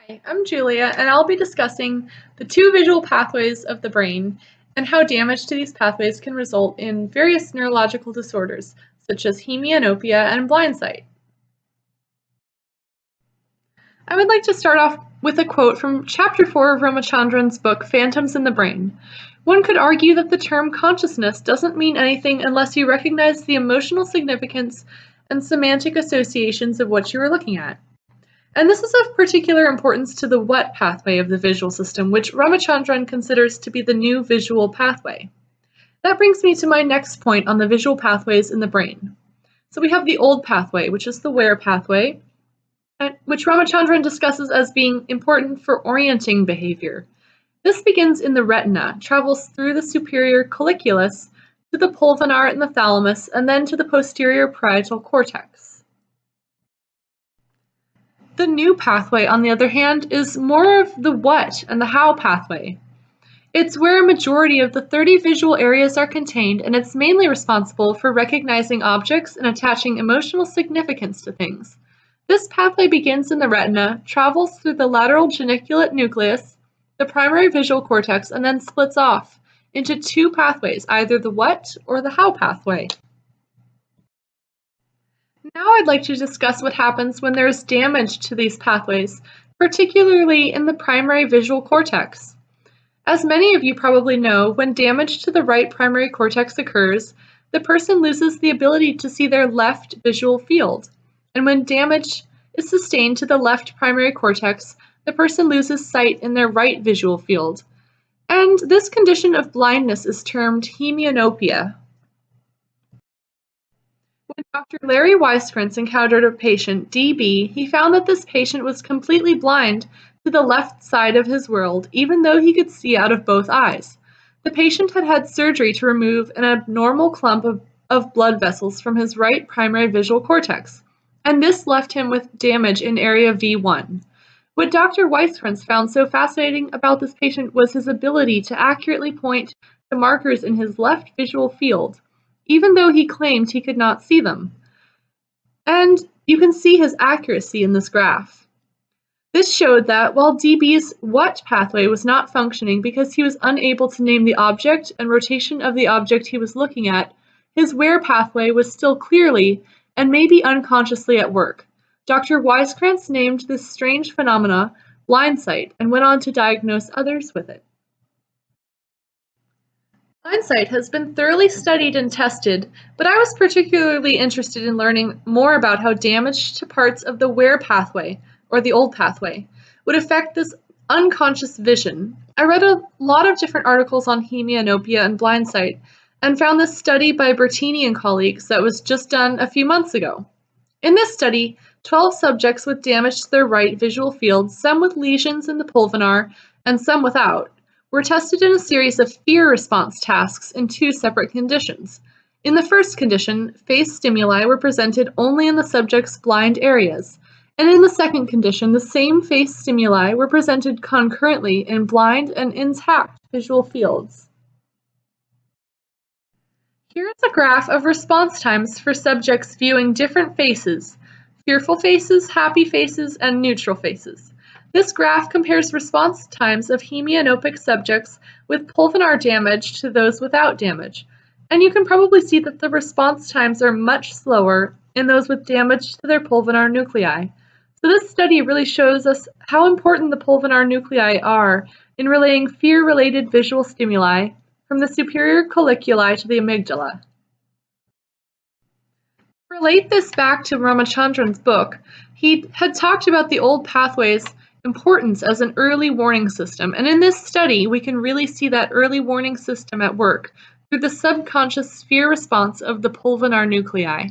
Hi, I'm Julia, and I'll be discussing the two visual pathways of the brain and how damage to these pathways can result in various neurological disorders, such as hemianopia and blind sight. I would like to start off with a quote from Chapter 4 of Ramachandran's book, Phantoms in the Brain. One could argue that the term consciousness doesn't mean anything unless you recognize the emotional significance and semantic associations of what you are looking at. And this is of particular importance to the what pathway of the visual system, which Ramachandran considers to be the new visual pathway. That brings me to my next point on the visual pathways in the brain. So we have the old pathway, which is the where pathway, which Ramachandran discusses as being important for orienting behavior. This begins in the retina, travels through the superior colliculus to the pulvinar and the thalamus, and then to the posterior parietal cortex. The new pathway, on the other hand, is more of the what and the how pathway. It's where a majority of the 30 visual areas are contained, and it's mainly responsible for recognizing objects and attaching emotional significance to things. This pathway begins in the retina, travels through the lateral geniculate nucleus, the primary visual cortex, and then splits off into two pathways, either the what or the how pathway. Now I'd like to discuss what happens when there is damage to these pathways, particularly in the primary visual cortex. As many of you probably know, when damage to the right primary cortex occurs, the person loses the ability to see their left visual field. And when damage is sustained to the left primary cortex, the person loses sight in their right visual field. And this condition of blindness is termed hemianopia. When Dr. Larry Weisskranz encountered a patient, DB, he found that this patient was completely blind to the left side of his world, even though he could see out of both eyes. The patient had had surgery to remove an abnormal clump of blood vessels from his right primary visual cortex, and this left him with damage in area V1. What Dr. Weisskranz found so fascinating about this patient was his ability to accurately point to markers in his left visual field, even though he claimed he could not see them. And you can see his accuracy in this graph. This showed that while DB's what pathway was not functioning because he was unable to name the object and rotation of the object he was looking at, his where pathway was still clearly and maybe unconsciously at work. Dr. Weisskranz named this strange phenomena blind sight and went on to diagnose others with it. Blind sight has been thoroughly studied and tested, but I was particularly interested in learning more about how damage to parts of the where pathway, or the old pathway, would affect this unconscious vision. I read a lot of different articles on hemianopia and blind sight, and found this study by Bertini and colleagues that was just done a few months ago. In this study, 12 subjects with damage to their right visual field, some with lesions in the pulvinar and some without, were tested in a series of fear response tasks in two separate conditions. In the first condition, face stimuli were presented only in the subject's blind areas, and in the second condition, the same face stimuli were presented concurrently in blind and intact visual fields. Here is a graph of response times for subjects viewing different faces: fearful faces, happy faces, and neutral faces. This graph compares response times of hemianopic subjects with pulvinar damage to those without damage, and you can probably see that the response times are much slower in those with damage to their pulvinar nuclei. So this study really shows us how important the pulvinar nuclei are in relaying fear-related visual stimuli from the superior colliculi to the amygdala. To relate this back to Ramachandran's book, he had talked about the old pathways' importance as an early warning system, and in this study we can really see that early warning system at work through the subconscious fear response of the pulvinar nuclei.